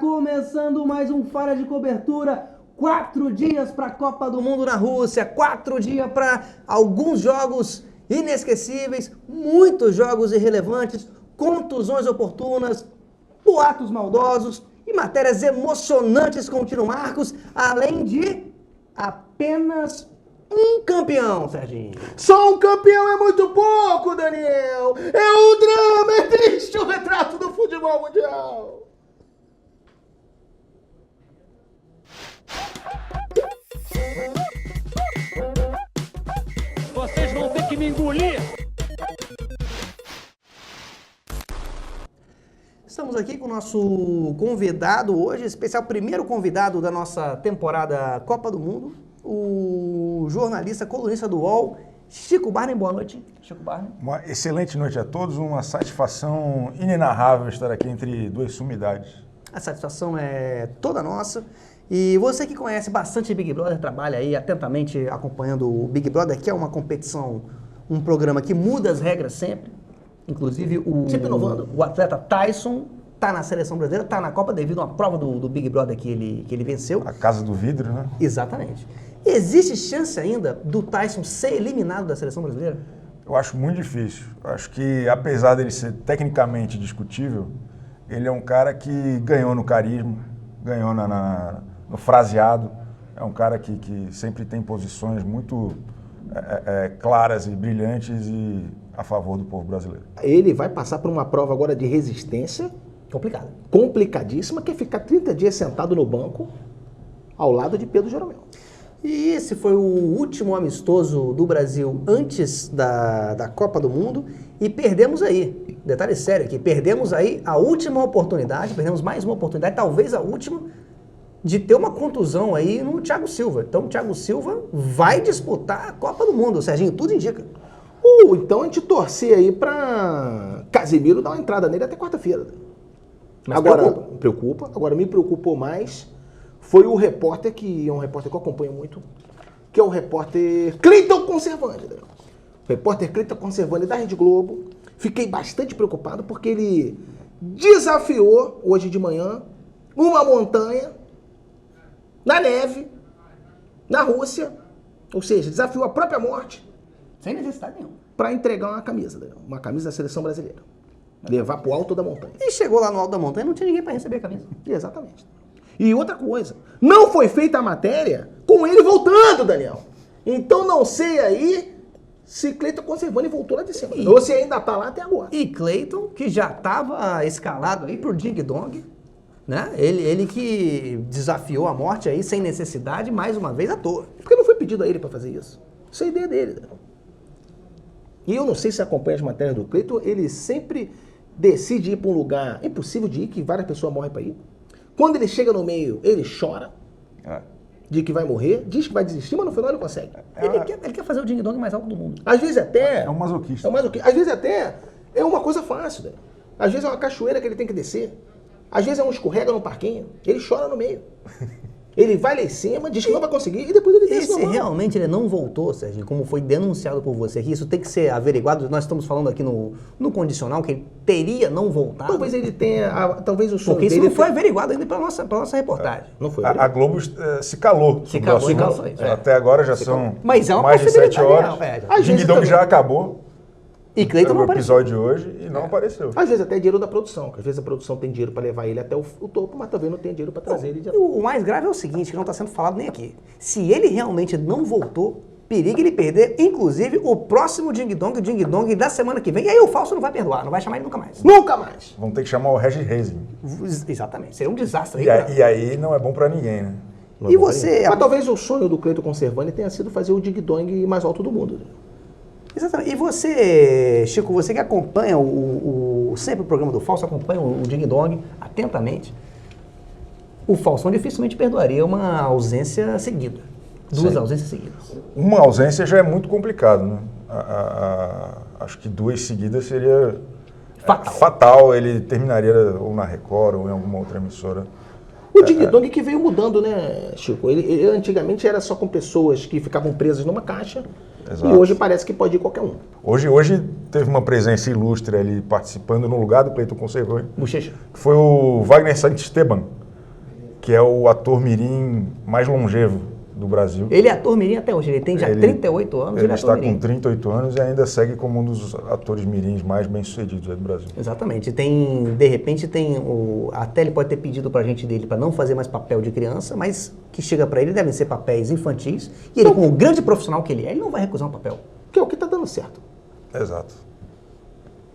Começando mais um Falha de Cobertura. 4 dias para a Copa do Mundo na Rússia, 4 dias para alguns jogos inesquecíveis, muitos jogos irrelevantes, contusões oportunas, boatos maldosos e matérias emocionantes com o Tino Marcos, além de apenas um campeão, Serginho. Só um campeão é muito pouco, Daniel! É o drama, é triste o retrato do futebol mundial! Vocês vão ter que me engolir! Estamos aqui com o nosso convidado hoje, especial primeiro convidado da nossa temporada Copa do Mundo, o jornalista, colunista do UOL, Chico Barney. Boa noite, Chico Barney. Uma excelente noite a todos, uma satisfação inenarrável estar aqui entre duas sumidades. A satisfação é toda nossa. E você que conhece bastante Big Brother, trabalha aí atentamente acompanhando o Big Brother, que é uma competição, um programa que muda as regras sempre. Inclusive Sempre inovando. o atleta Tyson está na seleção brasileira, está na Copa devido a uma prova do Big Brother que ele venceu. A casa do vidro, né? Exatamente. Existe chance ainda do Tyson ser eliminado da seleção brasileira? Eu acho muito difícil. Eu acho que, apesar dele ser tecnicamente discutível, ele é um cara que ganhou no carisma, ganhou no fraseado. É um cara que sempre tem posições muito claras e brilhantes e a favor do povo brasileiro. Ele vai passar por uma prova agora de resistência Complicado. complicadíssima, que é ficar 30 dias sentado no banco ao lado de Pedro Jeromel. E esse foi o último amistoso do Brasil antes da Copa do Mundo e perdemos aí, detalhe sério aqui, perdemos aí a última oportunidade, perdemos mais uma oportunidade, talvez a última, de ter uma contusão aí no Thiago Silva. Então o Thiago Silva vai disputar a Copa do Mundo, Serginho, tudo indica. Então a gente torcer aí pra Casemiro dar uma entrada nele até quarta-feira. Mas Agora, preocupa. Agora me preocupou mais foi o repórter, que é um repórter que eu acompanho muito, que é o repórter Cleiton Conservani. Né? O repórter Cleiton Conservani da Rede Globo. Fiquei bastante preocupado porque ele desafiou, hoje de manhã, uma montanha na neve, na Rússia, ou seja, desafiou a própria morte Sem necessidade nenhuma. para entregar uma camisa da seleção brasileira. Levar pro alto da montanha. E chegou lá no alto da montanha e não tinha ninguém para receber a camisa. Exatamente. E outra coisa, não foi feita a matéria com ele voltando, Daniel. Então não sei aí se Cleiton Conservani voltou lá de cima. Ou se ainda tá lá até agora. E Cleiton, que já estava escalado aí por Ding Dong, né? Ele que desafiou a morte aí sem necessidade, mais uma vez à toa. Porque não foi pedido a ele para fazer isso. Isso é a ideia dele. Daniel. E eu não sei se acompanha as matérias do Cleiton, ele sempre decide ir para um lugar impossível de ir, que várias pessoas morrem para ir. Quando ele chega no meio, ele chora de que vai morrer, diz que vai desistir, mas no final ele consegue. Ele quer fazer o Ding Dong mais alto do mundo. Às vezes até... É um masoquista. Às vezes até é uma coisa fácil, né? Às vezes é uma cachoeira que ele tem que descer. Às vezes é um escorrega no parquinho. Ele chora no meio. Ele vai lá em cima, diz que não vai conseguir e depois ele desce. Se realmente ele não voltou, Serginho, como foi denunciado por você aqui, isso tem que ser averiguado. Nós estamos falando aqui no condicional que ele teria não voltado. Talvez ele tenha... talvez o sonho Porque isso dele... não foi averiguado ainda para nossa reportagem. Não foi. A Globo se calou. Se sobre calou, o assunto. se calou. Até agora já são Mas é uma mais de 7 horas. possibilidade real, Às O vezes Ding Dong também. já acabou. E Cleiton não O apareceu. episódio de hoje e não apareceu. Às vezes até é dinheiro da produção, que às vezes a produção tem dinheiro para levar ele até o topo, mas também não tem dinheiro para trazer ele de... O mais grave é o seguinte, que não está sendo falado nem aqui. Se ele realmente não voltou, periga ele perder, inclusive, o próximo Ding Dong, o Ding Dong da semana que vem. E aí o Fausto não vai perdoar, não vai chamar ele nunca mais. Nunca mais! Vão ter que chamar o Regis Reising. Exatamente, seria um desastre. E aí não é bom pra ninguém, né? E você... Mas talvez o sonho do Cleiton Conservani tenha sido fazer o Ding Dong mais alto do mundo. Exatamente. E você, Chico, você que acompanha sempre o programa do Fausto, acompanha o Ding Dong atentamente, o Faustão dificilmente perdoaria uma ausência seguida. Duas ausências seguidas. Uma ausência já é muito complicado, né? Acho que 2 seguidas seria Fatal. fatal. Ele terminaria ou na Record ou em alguma outra emissora. O Ding Dong que veio mudando, né, Chico? Ele antigamente era só com pessoas que ficavam presas numa caixa. Exato. E hoje parece que pode ir qualquer um. Hoje teve uma presença ilustre ali participando no lugar do Cleiton Conservani, Bochecha. que foi o Wagner Santisteban, que é o ator mirim mais longevo do Brasil. Ele é ator mirim até hoje, ele tem já 38 anos, Ele é está ator mirim. com 38 anos e ainda segue como um dos atores mirins mais bem-sucedidos aí do Brasil. Exatamente. De repente até ele pode ter pedido pra gente dele pra não fazer mais papel de criança, mas que chega pra ele devem ser papéis infantis. E ele, como o grande profissional que ele é, ele não vai recusar um papel. Que é o que tá dando certo. Exato.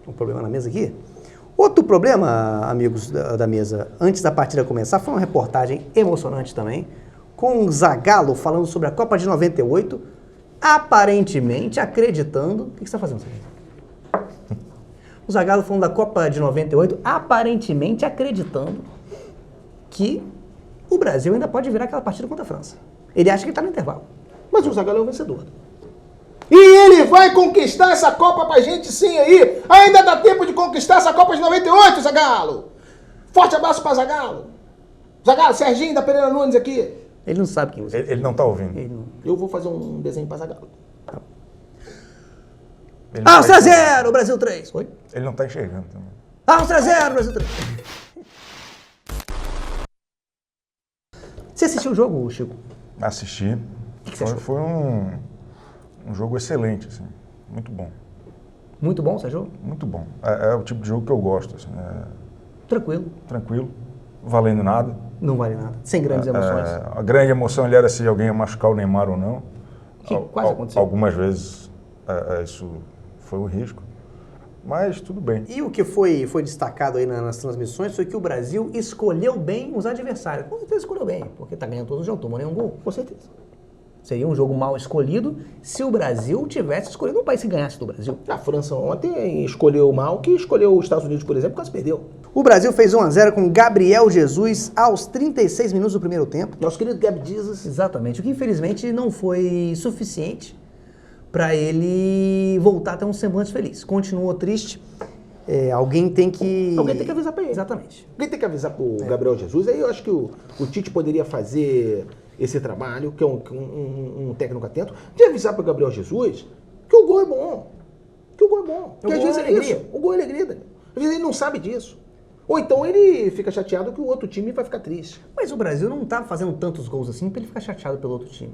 Um problema na mesa aqui? Outro problema, amigos da mesa, antes da partida começar, foi uma reportagem emocionante também, com o Zagallo falando sobre a Copa de 98, aparentemente acreditando... O que você está fazendo, Zagallo? O Zagallo falando da Copa de 98, aparentemente acreditando que o Brasil ainda pode virar aquela partida contra a França. Ele acha que está no intervalo. Mas o Zagallo é o vencedor. E ele vai conquistar essa Copa pra gente sim aí. Ainda dá tempo de conquistar essa Copa de 98, Zagallo. Forte abraço pra Zagallo. Zagallo, Serginho da Pereira Nunes aqui. Ele não sabe quem você é. Ele não está ouvindo. Ele não... Eu vou fazer um desenho pra Zagallo. Ele não Áustria tá enxergando. 0, Brasil 3. Oi? Ele não está enxergando também. Áustria 0, Brasil 3. Você assistiu o jogo, Chico? Assisti. que você achou? Foi um jogo excelente, assim. Muito bom. Muito bom, Sérgio? Muito bom. É o tipo de jogo que eu gosto, assim. Tranquilo. Tranquilo, valendo nada. Não vale nada. Sem grandes emoções. A grande emoção ali era se alguém ia machucar o Neymar ou não. Que quase aconteceu. Algumas vezes isso foi um risco. Mas tudo bem. E o que foi destacado aí nas transmissões foi que o Brasil escolheu bem os adversários. Com certeza escolheu bem, porque tá ganhando todos os jogos, tomou nenhum gol. Com certeza. Seria um jogo mal escolhido se o Brasil tivesse escolhido um país que ganhasse do Brasil. A França ontem escolheu mal, que escolheu os Estados Unidos, por exemplo, quase perdeu. O Brasil fez 1-0 com Gabriel Jesus aos 36 minutos do primeiro tempo. Nosso querido Gab Jesus. Exatamente, o que infelizmente não foi suficiente para ele voltar a ter um semblante feliz. Continuou triste. Alguém tem que avisar para ele. Exatamente. Alguém tem que avisar pro Gabriel Jesus. Aí eu acho que o Tite poderia fazer esse trabalho, que é um técnico atento, de avisar pro Gabriel Jesus que o gol é bom. Que o gol é bom. Que às vezes é alegria. Isso. O gol é alegria. Às vezes ele não sabe disso. Ou então ele fica chateado que o outro time vai ficar triste. Mas o Brasil não tá fazendo tantos gols assim para ele ficar chateado pelo outro time.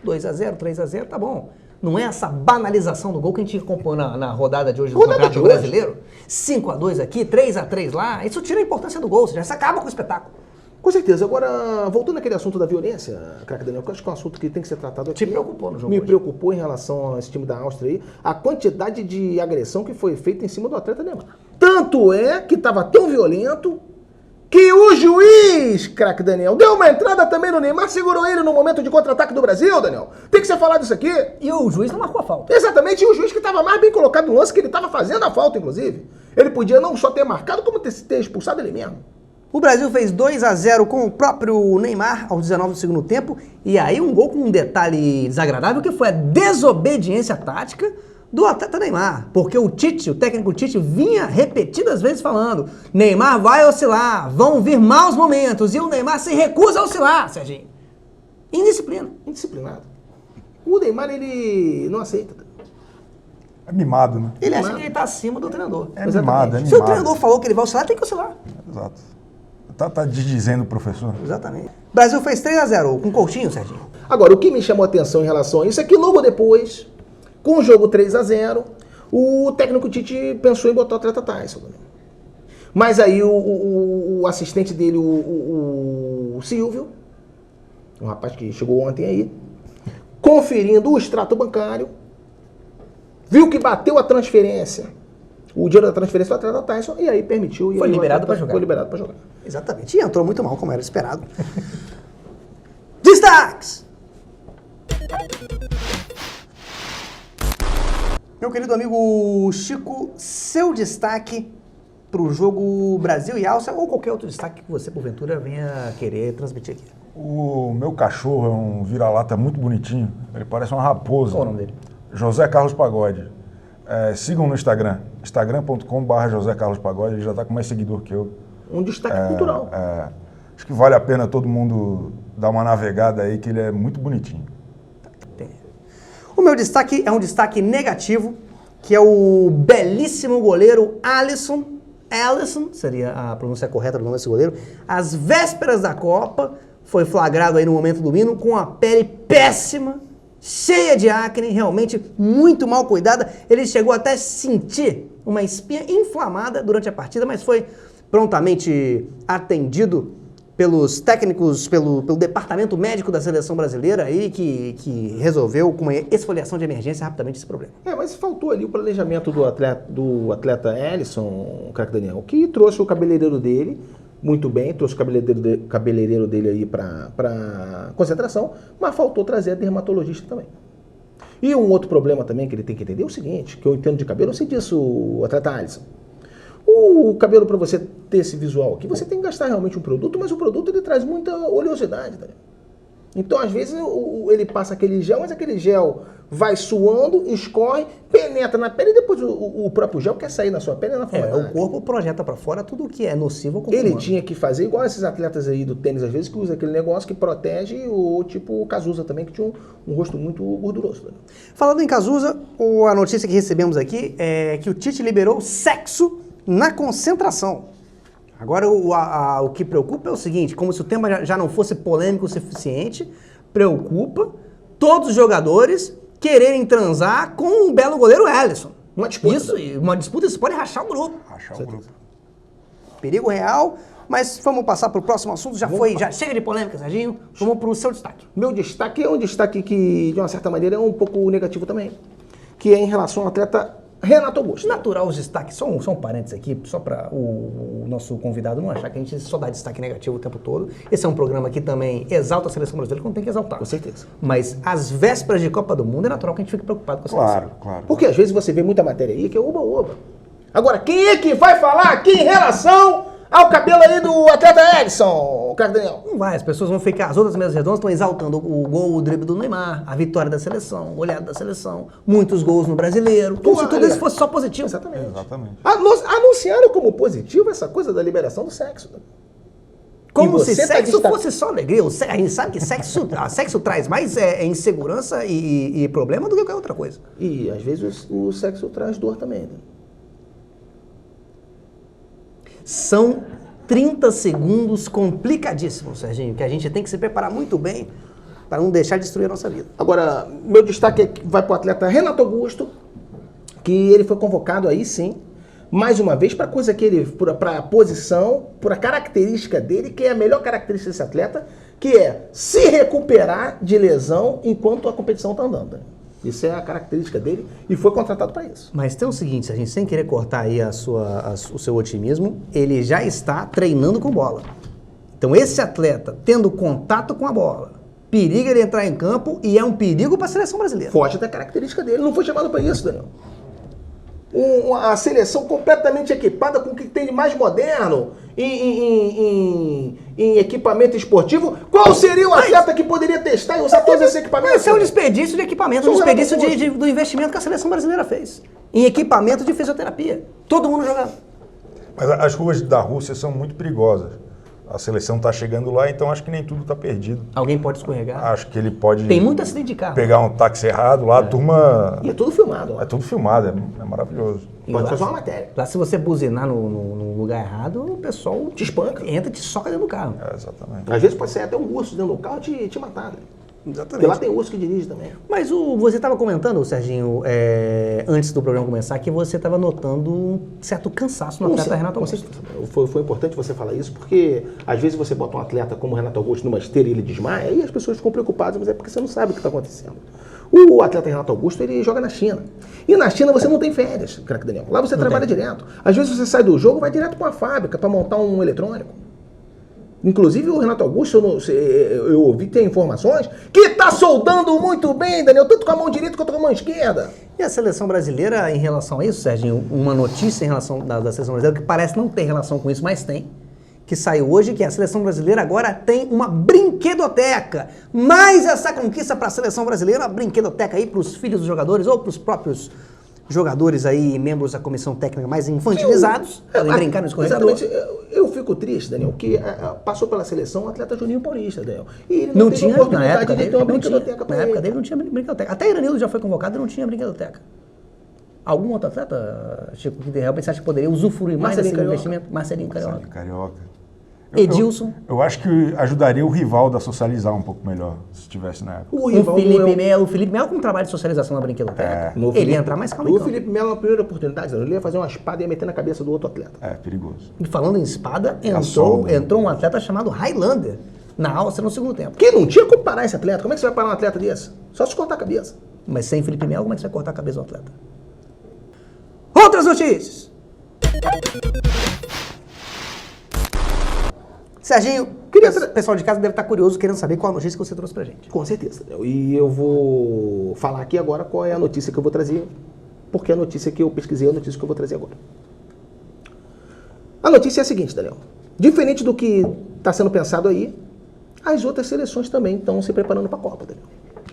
2-0, 3-0, tá bom. Não é essa banalização do gol que a gente acompanhou na rodada de hoje do Campeonato Brasileiro. 5-2 aqui, 3-3 lá. Isso tira a importância do gol, ou seja, isso acaba com o espetáculo. Com certeza. Agora, voltando àquele assunto da violência, craque Daniel, que eu acho que é um assunto que tem que ser tratado aqui. Te preocupou no jogo Me hoje? preocupou em relação a esse time da Áustria aí, a quantidade de agressão que foi feita em cima do atleta Neymar. Tanto é que estava tão violento que o juiz, craque Daniel, deu uma entrada também no Neymar, segurou ele no momento de contra-ataque do Brasil, Daniel. Tem que ser falado isso aqui. E o juiz não marcou a falta. Exatamente, e o juiz que estava mais bem colocado no lance, que ele estava fazendo a falta, inclusive. Ele podia não só ter marcado, como ter expulsado ele mesmo. O Brasil fez 2-0 com o próprio Neymar aos 19 do segundo tempo. E aí um gol com um detalhe desagradável, que foi a desobediência tática do atleta Neymar. Porque o técnico Tite, vinha repetidas vezes falando: Neymar vai oscilar, vão vir maus momentos. E o Neymar se recusa a oscilar, Serginho. Indisciplina. Indisciplinado. O Neymar, ele não aceita. É mimado, né? Ele acha que ele tá acima do treinador. É mimado, é Se o mimado. treinador falou que ele vai oscilar, tem que oscilar. Exato. Tá desdizendo o professor. Exatamente. O Brasil fez 3-0 com Coutinho, Serginho. Agora, o que me chamou a atenção em relação a isso é que logo depois, com o jogo 3-0, o técnico Tite pensou em botar o atleta Tyson. Mas aí o assistente dele, o Silvio, um rapaz que chegou ontem aí, conferindo o extrato bancário, viu que bateu a transferência, o dinheiro da transferência do atleta Tyson, e aí permitiu. Foi liberado para jogar. Foi liberado para jogar. Exatamente. E entrou muito mal, como era esperado. Destaques! Meu querido amigo Chico, seu destaque para o jogo Brasil e Áustria, ou qualquer outro destaque que você, porventura, venha querer transmitir aqui. O meu cachorro é um vira-lata muito bonitinho. Ele parece uma raposa. Qual o nome dele? José Carlos Pagode. Sigam no Instagram, instagram.com/José Carlos Pagode. Ele já está com mais seguidor que eu. Um destaque cultural. Acho que vale a pena todo mundo dar uma navegada aí, que ele é muito bonitinho. O meu destaque é um destaque negativo, que é o belíssimo goleiro Alisson, seria a pronúncia correta do nome desse goleiro, às vésperas da Copa, foi flagrado aí no momento do hino, com a pele péssima, cheia de acne, realmente muito mal cuidada. Ele chegou até a sentir uma espinha inflamada durante a partida, mas foi prontamente atendido pelos técnicos, pelo departamento médico da seleção brasileira aí, que resolveu com uma esfoliação de emergência rapidamente esse problema. Mas faltou ali o planejamento do atleta Alisson, o craque Daniel, que trouxe o cabeleireiro dele muito bem, trouxe o cabeleireiro dele aí para concentração, mas faltou trazer a dermatologista também. E um outro problema também que ele tem que entender é o seguinte, que eu entendo de cabelo, eu sei disso, o atleta Alisson. O cabelo, para você ter esse visual aqui, você tem que gastar realmente um produto, mas o produto ele traz muita oleosidade, tá? Então, às vezes, ele passa aquele gel, mas aquele gel vai suando, escorre, penetra na pele e depois o próprio gel quer sair na sua pele e na forma. O corpo projeta para fora tudo o que é nocivo ao corpo Ele humano. tinha que fazer igual esses atletas aí do tênis, às vezes, que usa aquele negócio que protege, ou tipo o Cazuza também, que tinha um rosto muito gorduroso. Né? Falando em Cazuza, a notícia que recebemos aqui é que o Tite liberou sexo na concentração. Agora, o que preocupa é o seguinte, como se o tema já não fosse polêmico o suficiente, preocupa todos os jogadores quererem transar com o belo goleiro Alisson. Uma disputa. Uma disputa, isso pode rachar o grupo. Rachar o grupo. Perigo real, mas vamos passar para o próximo assunto. Já chega de polêmica, Serginho. Vamos para o seu destaque. Meu destaque é um destaque que, de uma certa maneira, é um pouco negativo também, que é em relação ao atleta Renato Augusto. Natural os destaques, só um parênteses aqui, só para o nosso convidado não achar que a gente só dá destaque negativo o tempo todo. Esse é um programa que também exalta a seleção brasileira quando tem que exaltar. Com certeza. Mas às vésperas de Copa do Mundo é natural que a gente fique preocupado com a seleção. Claro. Porque às vezes você vê muita matéria aí que é oba-oba. Agora, quem é que vai falar aqui em relação ao cabelo aí do atleta Edson, o cara Daniel? Não vai, as pessoas vão ficar, as outras mesas redondas estão exaltando o gol, o drible do Neymar, a vitória da seleção, o goleado da seleção, muitos gols no Brasileiro, como se tudo isso fosse só positivo. Exatamente. Anunciaram como positivo essa coisa da liberação do sexo. Como se sexo fosse só alegria. A gente sabe que sexo traz mais insegurança e problema do que qualquer outra coisa. E às vezes o sexo traz dor também. Né? São 30 segundos complicadíssimos, Serginho, que a gente tem que se preparar muito bem para não deixar destruir a nossa vida. Agora, meu destaque vai para o atleta Renato Augusto, que ele foi convocado aí sim, mais uma vez para coisa que ele, para a posição, para a característica dele, que é a melhor característica desse atleta, que é se recuperar de lesão enquanto a competição está andando. Isso é a característica dele e foi contratado para isso. Mas tem o seguinte, a gente sem querer cortar aí o seu otimismo, ele já está treinando com bola. Então esse atleta, tendo contato com a bola, periga ele entrar em campo e é um perigo para a seleção brasileira. Foge da característica dele, não foi chamado para isso, Daniel. A seleção completamente equipada com o que tem de mais moderno em equipamento esportivo. Qual seria o atleta que poderia testar e usar todos esses equipamentos? Esse é um desperdício de equipamento, um desperdício do investimento que a seleção brasileira fez. Em equipamento de fisioterapia. Todo mundo jogando. Mas as ruas da Rússia são muito perigosas. A seleção está chegando lá, então acho que nem tudo está perdido. Alguém pode escorregar? Acho que ele pode Tem muito acidente de carro. pegar um táxi errado lá, a turma... E é tudo filmado. É tudo filmado, é maravilhoso. Pode fazer uma matéria. Lá se você buzinar no lugar errado, o pessoal Te espanca. entra e te soca dentro do carro. Exatamente. Às vezes pode ser até um urso dentro do carro te matar. Né? Porque Exatamente. lá tem urso que dirige também. Mas você estava comentando, Serginho, antes do programa começar, que você estava notando um certo cansaço no atleta Renato Augusto. Foi importante você falar isso, porque às vezes você bota um atleta como o Renato Augusto numa esteira e ele desmaia, e as pessoas ficam preocupadas, mas é porque você não sabe o que está acontecendo. O atleta Renato Augusto, ele joga na China. E na China você não tem férias, craque Daniel. Lá você trabalha direto. Às vezes você sai do jogo e vai direto para uma fábrica para montar um eletrônico. Inclusive o Renato Augusto, eu ouvi que tem informações que está soldando muito bem, Daniel, tanto com a mão direita quanto com a mão esquerda. E a seleção brasileira, em relação a isso, Serginho, uma notícia em relação da seleção brasileira, que parece não ter relação com isso, mas tem, que saiu hoje, que a seleção brasileira agora tem uma brinquedoteca. Mais essa conquista para a seleção brasileira, uma brinquedoteca aí para os filhos dos jogadores ou para os próprios jogadores aí, membros da comissão técnica mais infantilizados, podem brincar no escorregador. Exatamente. Eu fico triste, Daniel, que passou pela seleção o atleta Juninho Paulista, Daniel. E ele Não teve tinha, na oportunidade época de dele, ter uma não tinha. brinquedoteca pra Na época ele. dele não tinha brinquedoteca. Até Iranildo já foi convocado e não tinha brinquedoteca. Algum outro atleta, Chico, que de repente você acha que poderia usufruir mais desse investimento? Marcelinho Carioca. Carioca. Edilson. Eu acho que ajudaria o Rivaldo a socializar um pouco melhor, se estivesse na época. O Felipe Melo com um trabalho de socialização na brinquedoteca. Ele ia entrar mais calmo em O campo. Felipe Melo, na primeira oportunidade, ele ia fazer uma espada e ia meter na cabeça do outro atleta. É, perigoso. E falando em espada, solda. entrou um atleta chamado Highlander na Áustria no segundo tempo. Porque não tinha como parar esse atleta. Como é que você vai parar um atleta desse? Só se cortar a cabeça. Mas sem Felipe Melo, como é que você vai cortar a cabeça do atleta? Outras notícias! Serginho, o pessoal de casa deve estar curioso querendo saber qual a notícia que você trouxe pra gente. Com certeza. E eu vou falar aqui agora qual é a notícia que eu vou trazer, porque a notícia que eu pesquisei é a notícia que eu vou trazer agora. A notícia é a seguinte, Daniel. Diferente do que está sendo pensado aí, as outras seleções também estão se preparando para a Copa, Daniel.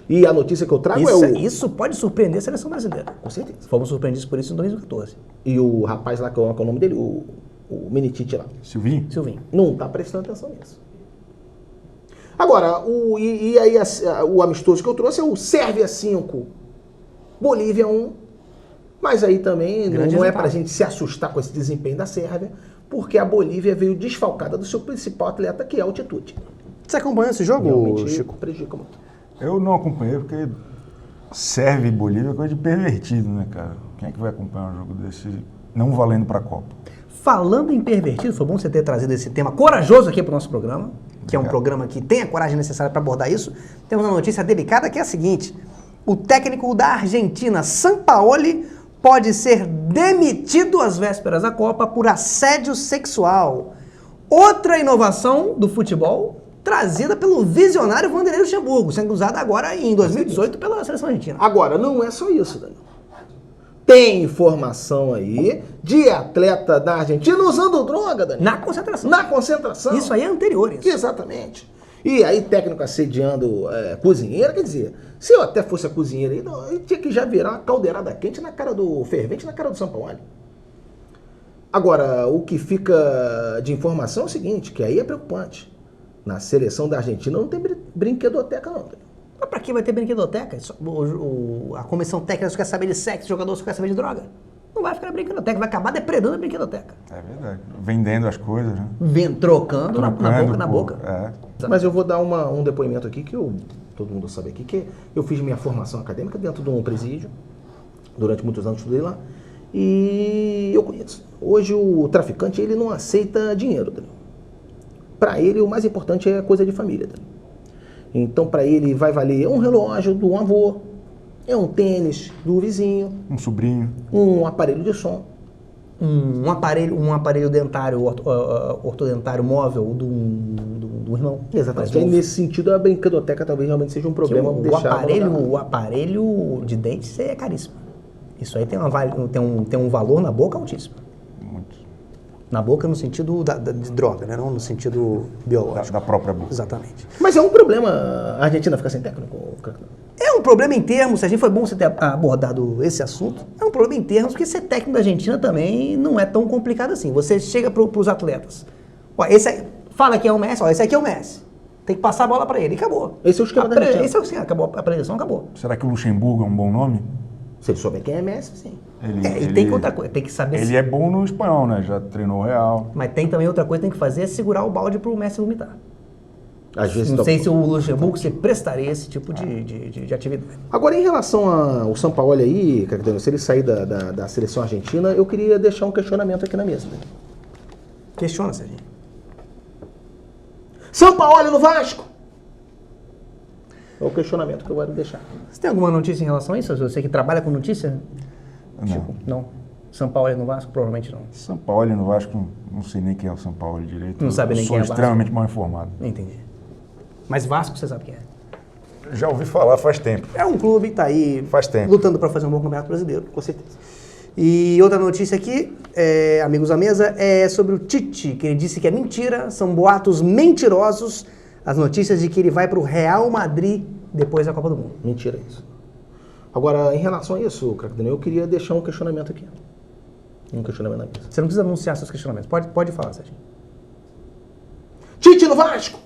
E a notícia que eu trago Isso pode surpreender a seleção brasileira. Com certeza. Fomos surpreendidos por isso em 2014. E o rapaz lá, qual é o nome dele? O Menitite lá. Silvinho? Silvinho. Não está prestando atenção nisso. Agora, o amistoso que eu trouxe é o Sérvia 5, Bolívia 1. Mas aí também não é para a gente se assustar com esse desempenho da Sérvia, porque a Bolívia veio desfalcada do seu principal atleta, que é o Titucci. Você acompanhou esse jogo, Realmente Chico? prejudica muito. Eu não acompanhei porque Sérvia e Bolívia é coisa de pervertido, né, cara? Quem é que vai acompanhar um jogo desse não valendo pra Copa? Falando em pervertido, foi bom você ter trazido esse tema corajoso aqui para o nosso programa, que é um programa que tem a coragem necessária para abordar isso. Temos uma notícia delicada que é a seguinte: o técnico da Argentina, Sampaoli, pode ser demitido às vésperas da Copa por assédio sexual. Outra inovação do futebol trazida pelo visionário Vanderlei Luxemburgo, sendo usada agora em 2018 pela seleção argentina. Agora, não é só isso, Daniel. Tem informação aí de atleta da Argentina usando droga, Daniel. Na concentração. Na concentração. Isso aí é anterior. Isso. Exatamente. E aí técnico assediando cozinheira, quer dizer, se eu até fosse a cozinheira aí, eu tinha que já virar uma caldeirada quente na cara do fervente, na cara do Sampaoli. Agora, o que fica de informação é o seguinte, que aí é preocupante. Na seleção da Argentina não tem brinquedoteca não. Mas pra que vai ter brinquedoteca? A comissão técnica só quer saber de sexo, o jogador só quer saber de droga. Não vai ficar na brinquedoteca, vai acabar depredando a brinquedoteca. É verdade. Vendendo as coisas, né? Trocando na boca. É. Mas eu vou dar um depoimento aqui que todo mundo sabe aqui, que eu fiz minha formação acadêmica dentro de um presídio. Durante muitos anos estudei lá. E eu conheço. Hoje o traficante, ele não aceita dinheiro. Para ele, o mais importante é coisa de família. Então, para ele, vai valer um relógio do avô, é um tênis do vizinho, Um sobrinho. um aparelho de som. Um aparelho dentário, ortodentário móvel do irmão. Exatamente. Aí, nesse sentido, a brinquedoteca talvez realmente seja um problema. O aparelho de dente é caríssimo. Isso aí tem um valor na boca altíssimo. Muito. Na boca no sentido de droga, né? Não no sentido biológico. Da própria boca. Exatamente. Mas é um problema a Argentina ficar sem técnico? É um problema em termos, Serginho, foi bom você ter abordado esse assunto. É um problema em termos, porque ser técnico da Argentina também não é tão complicado assim. Você chega para os atletas, ó, fala que é o Messi, ó, esse aqui é o Messi. Tem que passar a bola para ele, e acabou. Esse é o esquema da Argentina. Esse é o esquema, acabou, a preleção acabou. Será que o Luxemburgo é um bom nome? Se ele souber quem é Messi, sim. E tem outra coisa, tem que saber Ele é bom no espanhol, né? Já treinou o Real. Mas tem também outra coisa que tem que fazer, é segurar o balde pro Messi vomitar. Às vezes Não sei se o Luxemburgo se prestaria esse tipo de atividade. Agora, em relação ao Sampaoli aí, se ele sair da seleção argentina, eu queria deixar um questionamento aqui na mesa. Questiona, Serginho. Sampaoli no Vasco! É o questionamento que eu quero deixar. Você tem alguma notícia em relação a isso? Você que trabalha com notícia? Não. Chico, não. São Paulo no Vasco? Provavelmente não. São Paulo no Vasco, não sei nem quem é o São Paulo direito. Não sabe nem quem é o Vasco. Sou Vasco. extremamente mal informado. Entendi. Mas Vasco você sabe quem é? Já ouvi falar faz tempo. É um clube que está aí Faz tempo. lutando para fazer um bom campeonato brasileiro, com certeza. E outra notícia aqui, amigos da mesa, é sobre o Tite, que ele disse que é mentira, são boatos mentirosos, as notícias de que ele vai para o Real Madrid depois da Copa do Mundo. Mentira isso. Agora, em relação a isso, craque Daniel, eu queria deixar um questionamento aqui. Um questionamento na mesa. Você não precisa anunciar seus questionamentos. Pode falar, Serginho. Tite no Vasco!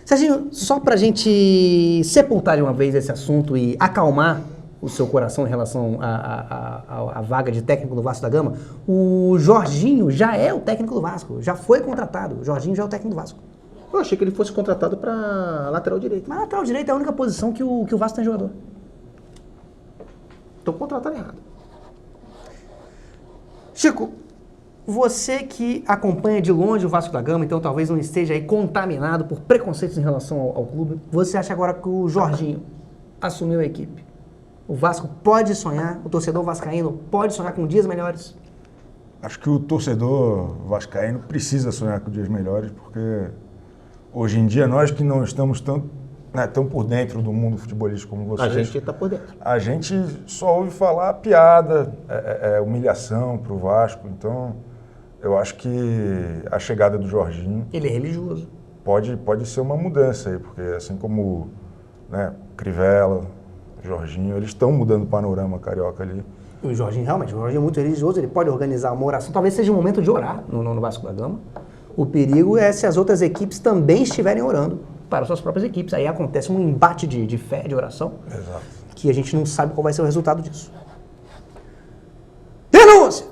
Serginho, só pra gente sepultar de uma vez esse assunto e acalmar o seu coração em relação à vaga de técnico do Vasco da Gama, o Jorginho já é o técnico do Vasco, já foi contratado. O Jorginho já é o técnico do Vasco. Eu achei que ele fosse contratado para lateral direito. Mas lateral direito é a única posição que o Vasco tem jogador. Então contrataram errado. Chico, você que acompanha de longe o Vasco da Gama, então talvez não esteja aí contaminado por preconceitos em relação ao clube, você acha agora que o Jorginho assumiu a equipe? O Vasco pode sonhar, o torcedor vascaíno pode sonhar com dias melhores? Acho que o torcedor vascaíno precisa sonhar com dias melhores, porque hoje em dia nós que não estamos tão por dentro do mundo futebolístico como vocês. A gente está por dentro. A gente só ouve falar piada, humilhação para o Vasco. Então, eu acho que a chegada do Jorginho Ele é religioso. pode ser uma mudança aí, porque assim como Crivella, Jorginho, eles estão mudando o panorama carioca ali. O Jorginho, realmente, o Jorginho é muito religioso, ele pode organizar uma oração. Talvez seja o momento de orar no Vasco da Gama. O perigo é se as outras equipes também estiverem orando para suas próprias equipes. Aí acontece um embate de fé, de oração, Exato. que a gente não sabe qual vai ser o resultado disso. Denúncia!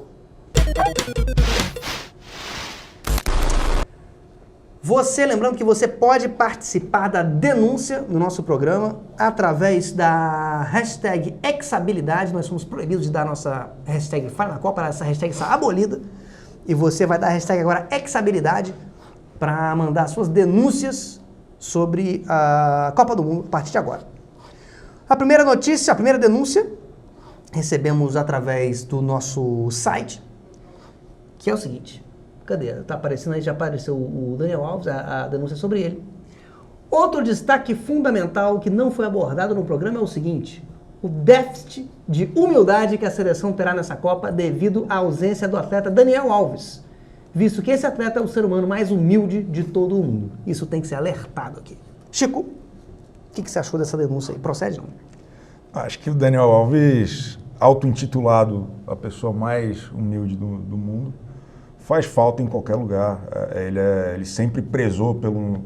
Você, lembrando que você pode participar da denúncia no nosso programa através da hashtag Exabilidade. Nós somos proibidos de dar a nossa hashtag Fala na Copa, essa hashtag está abolida. E você vai dar a hashtag agora Exabilidade para mandar suas denúncias sobre a Copa do Mundo a partir de agora. A primeira notícia, a primeira denúncia, recebemos através do nosso site, que é o seguinte. Cadê? Tá aparecendo aí, já apareceu o Daniel Alves, a denúncia sobre ele. Outro destaque fundamental que não foi abordado no programa é o seguinte: o déficit de humildade que a seleção terá nessa Copa devido à ausência do atleta Daniel Alves, visto que esse atleta é o ser humano mais humilde de todo o mundo. Isso tem que ser alertado aqui. Chico, o que você achou dessa denúncia aí? Procede, não? Acho que o Daniel Alves, auto-intitulado a pessoa mais humilde do mundo, faz falta em qualquer lugar. Ele sempre prezou pelo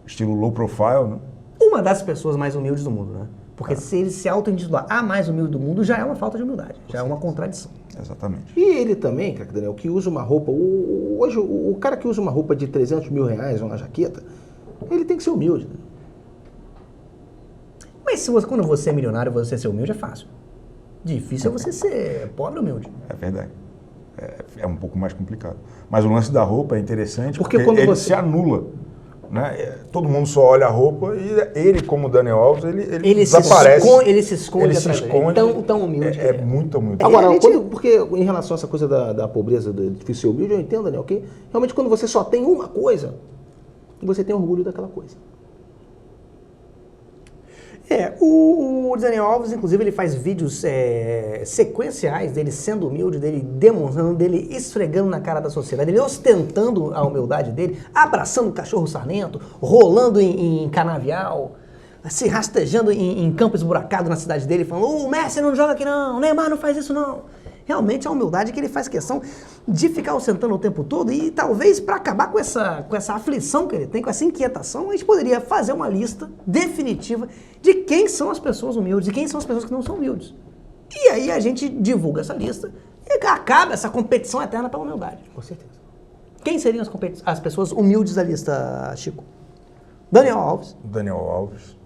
estilo low profile, né? Uma das pessoas mais humildes do mundo, né? Porque se ele se auto-intitular a mais humilde do mundo, já é uma falta de humildade, já é uma contradição. Exatamente. E ele também, craque Daniel, que usa uma roupa... Hoje, o cara que usa uma roupa de 300 mil reais, uma jaqueta, ele tem que ser humilde, né? Mas quando você é milionário, você ser humilde é fácil. Difícil é você ser pobre humilde. É verdade. É um pouco mais complicado. Mas o lance da roupa é interessante Porque porque quando ele você- se anula. Né? Todo mundo só olha a roupa e ele, como Daniel Alves, ele desaparece. Ele se esconde Ele se atrás dele. esconde. Tão humilde. É muito humilde. Agora, Ele é porque em relação a essa coisa da pobreza, do difícil ser humilde, eu entendo, Daniel, que realmente quando você só tem uma coisa, você tem orgulho daquela coisa. O Daniel Alves, inclusive, ele faz vídeos sequenciais dele sendo humilde, dele demonstrando, dele esfregando na cara da sociedade, ele ostentando a humildade dele, abraçando o cachorro sarnento, rolando em canavial, se rastejando em campo esburacado na cidade dele, falando: o Messi não joga aqui não, o Neymar não faz isso não. Realmente é a humildade que ele faz questão de ficar ostentando o tempo todo, e talvez para acabar com essa aflição que ele tem, com essa inquietação, a gente poderia fazer uma lista definitiva de quem são as pessoas humildes e quem são as pessoas que não são humildes. E aí a gente divulga essa lista e acaba essa competição eterna pela humildade. Com certeza. Quem seriam as pessoas humildes da lista, Chico? Daniel Alves, Daniel Alves.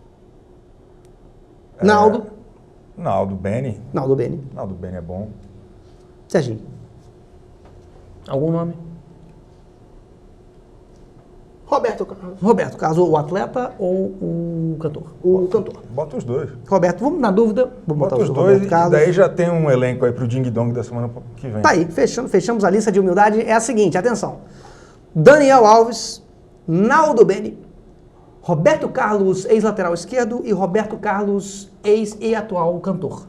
Naldo, Naldo Beni. Naldo Beni, Naldo Beni é bom. Serginho. Algum nome? Roberto Carlos. Roberto Carlos, o atleta ou o cantor? O cantor. Bota os dois. Roberto, vamos na dúvida, vamos botar Bota os o dois Roberto e Carlos. daí já tem um elenco aí pro Ding Dong da semana que vem. Tá aí, fechamos a lista de humildade. É a seguinte, atenção. Daniel Alves, Naldo Beni, Roberto Carlos, ex-lateral esquerdo, e Roberto Carlos, ex e atual cantor.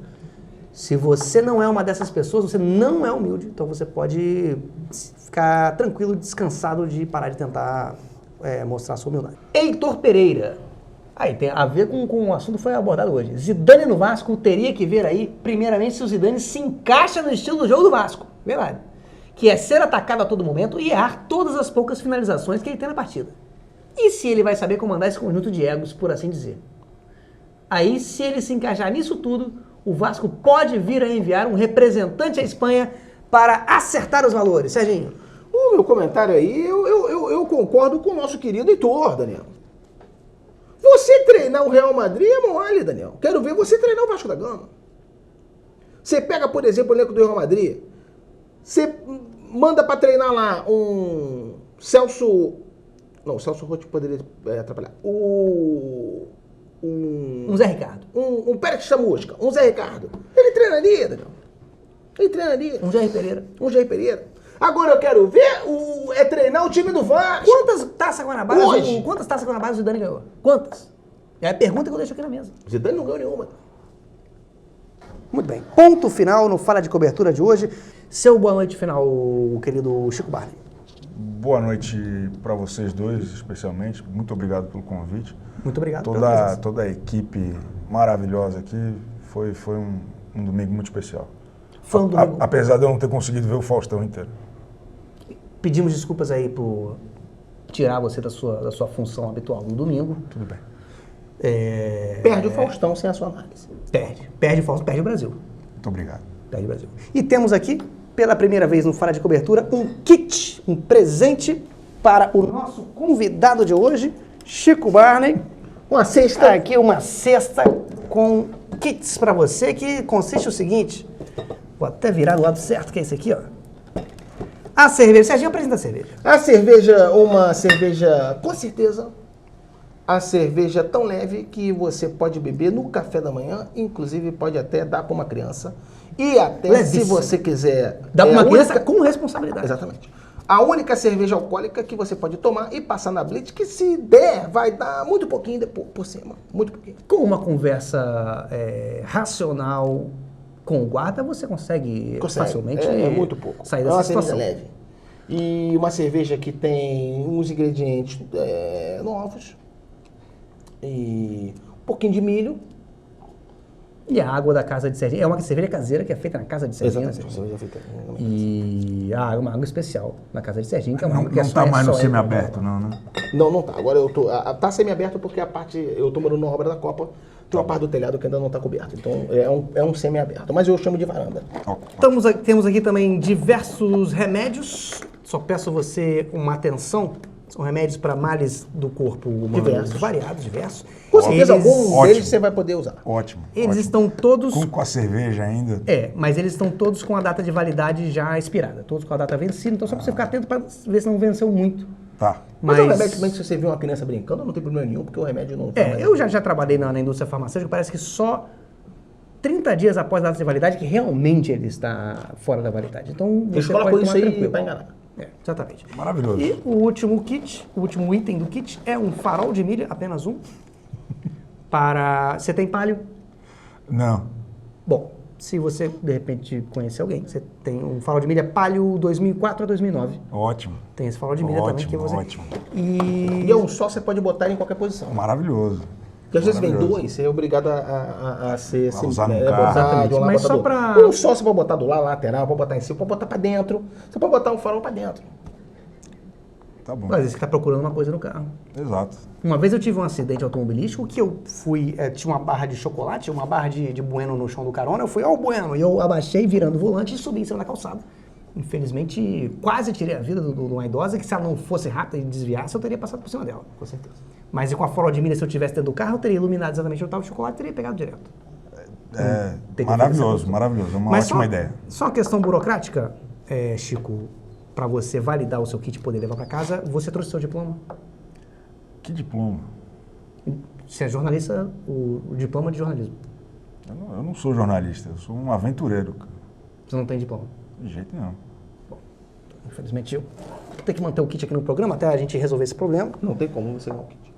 Se você não é uma dessas pessoas, você não é humilde, então você pode ficar tranquilo, descansado de parar de tentar mostrar a sua humildade. Heitor Pereira. Aí, tem a ver com o assunto que foi abordado hoje. Zidane no Vasco teria que ver aí, primeiramente, se o Zidane se encaixa no estilo do jogo do Vasco. Verdade. Que é ser atacado a todo momento e errar todas as poucas finalizações que ele tem na partida. E se ele vai saber comandar esse conjunto de egos, por assim dizer. Aí, se ele se encaixar nisso tudo, o Vasco pode vir a enviar um representante à Espanha para acertar os valores. Serginho. O meu comentário aí, eu concordo com o nosso querido Heitor, Daniel. Você treinar o Real Madrid é mole, Daniel. Quero ver você treinar o Vasco da Gama. Você pega, por exemplo, o elenco do Real Madrid, você manda pra treinar lá um Celso... Não, o Celso Roth poderia atrapalhar. Um Zé Ricardo. Um Pérez Chamusca, um Zé Ricardo. Ele treinaria, Daniel. Ele treinaria. Um Jair Pereira. Um Jair Pereira. Agora eu quero ver treinar o time do Vasco. Quantas taças Guanabara Hoje? Quantas taças Guanabara o Zidane ganhou? Quantas? É a pergunta que eu deixo aqui na mesa. O Zidane não ganhou nenhuma. Muito bem. Ponto final no Fala de Cobertura de hoje. Seu boa noite final, querido Chico Barney. Boa noite para vocês dois, especialmente. Muito obrigado pelo convite. Muito obrigado pela presença. Toda a equipe maravilhosa aqui. Foi um domingo muito especial. Foi um domingo. Apesar de eu não ter conseguido ver o Faustão inteiro. Pedimos desculpas aí por tirar você da sua função habitual no domingo. Tudo bem. Perde o Faustão sem a sua análise. Perde o Fausto, perde o Brasil. Muito obrigado. Perde o Brasil. E temos aqui, pela primeira vez no Fala de Cobertura, um kit, um presente para o nosso convidado de hoje, Chico Barney. Uma cesta. Aqui uma cesta com kits para você, que consiste o seguinte. Vou até virar do lado certo, que é esse aqui, ó. A cerveja. Serginho, apresenta a cerveja. A cerveja, uma cerveja, com certeza, a cerveja tão leve que você pode beber no café da manhã, inclusive pode até dar para uma criança. E até, Levíssimo. se você quiser... Dá pra a uma criança única- com responsabilidade. Exatamente. A única cerveja alcoólica que você pode tomar e passar na Blitz, que se der, vai dar muito pouquinho por cima. Muito pouquinho. Com uma conversa racional com o guarda, você consegue facilmente É muito pouco. sair É dessa uma cerveja situação. leve. E uma cerveja que tem uns ingredientes novos. E um pouquinho de milho. E a água da casa de Serginho. É uma cerveja caseira que é feita na casa de Serginho. né, Exatamente. Serginho? Cerveja feita. E a água é uma água especial na casa de Serginho, que é uma Não água que está mais no só é- semi-aberto, não, né? Não tá. Agora eu tô. Tá semi-aberto porque a parte. Eu tô morando na obra da Copa. Tem uma parte do telhado que ainda não tá coberta. Então é um semi-aberto. Mas eu chamo de varanda. Temos aqui também diversos remédios. Só peço você uma atenção. São remédios para males do corpo humano Diversos. variados, diversos. Com certeza Eles- algum Ótimo. deles você vai poder usar. Ótimo. Eles ótimo. estão todos... Com a cerveja ainda. Mas eles estão todos com a data de validade já expirada. Todos com a data vencida. Então só para você ficar atento para ver se não venceu muito. Tá. Mas é um remédio também que se você vê uma criança brincando, não tem problema nenhum, porque o remédio não faz mais Eu já trabalhei na indústria farmacêutica, parece que só 30 dias após a data de validade que realmente ele está fora da validade. Então Eles você colocam pode isso tomar aí tranquilo. pra enganar. Exatamente. Maravilhoso. E o último item do kit é um farol de milha, apenas um. Você tem palio? Não. Bom, se você de repente conhecer alguém, você tem um farol de milha palio 2004 a 2009. Ótimo. Tem esse farol de milha também que você... Ótimo. E E é um só, você pode botar em qualquer posição. Maravilhoso. Porque às vezes vem Maravilhoso. dois, você é obrigado a ser A usar num botar carro. de um lado, Mas botar só do outro. pra- Um só você pode botar do lado lateral, pode botar em cima, pode botar pra dentro. Você pode botar um farol pra dentro. Tá bom. às vezes você está procurando uma coisa no carro. Exato. Uma vez eu tive um acidente automobilístico que eu fui, tinha uma barra de chocolate, uma barra de Bueno no chão do carona, eu fui ao Bueno, e eu abaixei virando o volante e subi em cima da calçada. Infelizmente, quase tirei a vida de uma idosa, que se ela não fosse rápida e desviasse, eu teria passado por cima dela. Com certeza. Mas e com a farol de milha, se eu tivesse dentro do carro, eu teria iluminado exatamente onde estava o chocolate e teria pegado direto. Tem que Maravilhoso, fazer maravilhoso. É uma Mas ótima só, ideia. Só uma questão burocrática, Chico, para você validar o seu kit e poder levar para casa, você trouxe seu diploma? Que diploma? Você é jornalista, o diploma de jornalismo. Eu não sou jornalista, eu sou um aventureiro, cara. Você não tem diploma? De jeito nenhum. Infelizmente, eu vou ter que manter o kit aqui no programa até a gente resolver esse problema. Não tem como você não kit.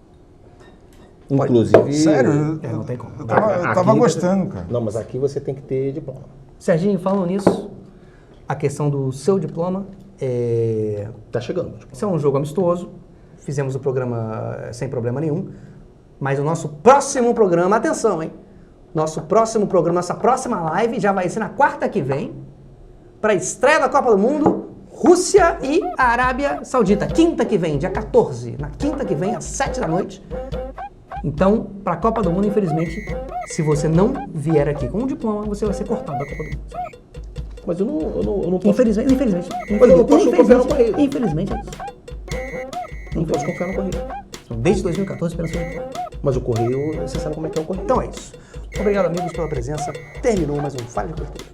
Pode- Inclusive... Sério? não tem como. Eu tava Aqui- gostando, cara. Não, mas aqui você tem que ter diploma. Serginho, falando nisso, a questão do seu diploma, Tá chegando. Tipo. isso é um jogo amistoso, fizemos o programa sem problema nenhum. Mas o nosso próximo programa, atenção, hein? Nosso próximo programa, nossa próxima live já vai ser na quarta que vem, para a estreia da Copa do Mundo, Rússia e Arábia Saudita. Quinta que vem, dia 14. Na quinta que vem, às 7 da noite. Então, para a Copa do Mundo, infelizmente, se você não vier aqui com um diploma, você vai ser cortado da Copa do Mundo. Mas eu não posso. Infelizmente. Mas eu não posso confiar no Correio. Infelizmente é isso. Não posso confiar no Correio. Desde 2014, esperando seu diploma. Mas o Correio, você sabe como é que é o Correio. Então é isso. Obrigado, amigos, pela presença. Terminou mais um Falha de Cobertura.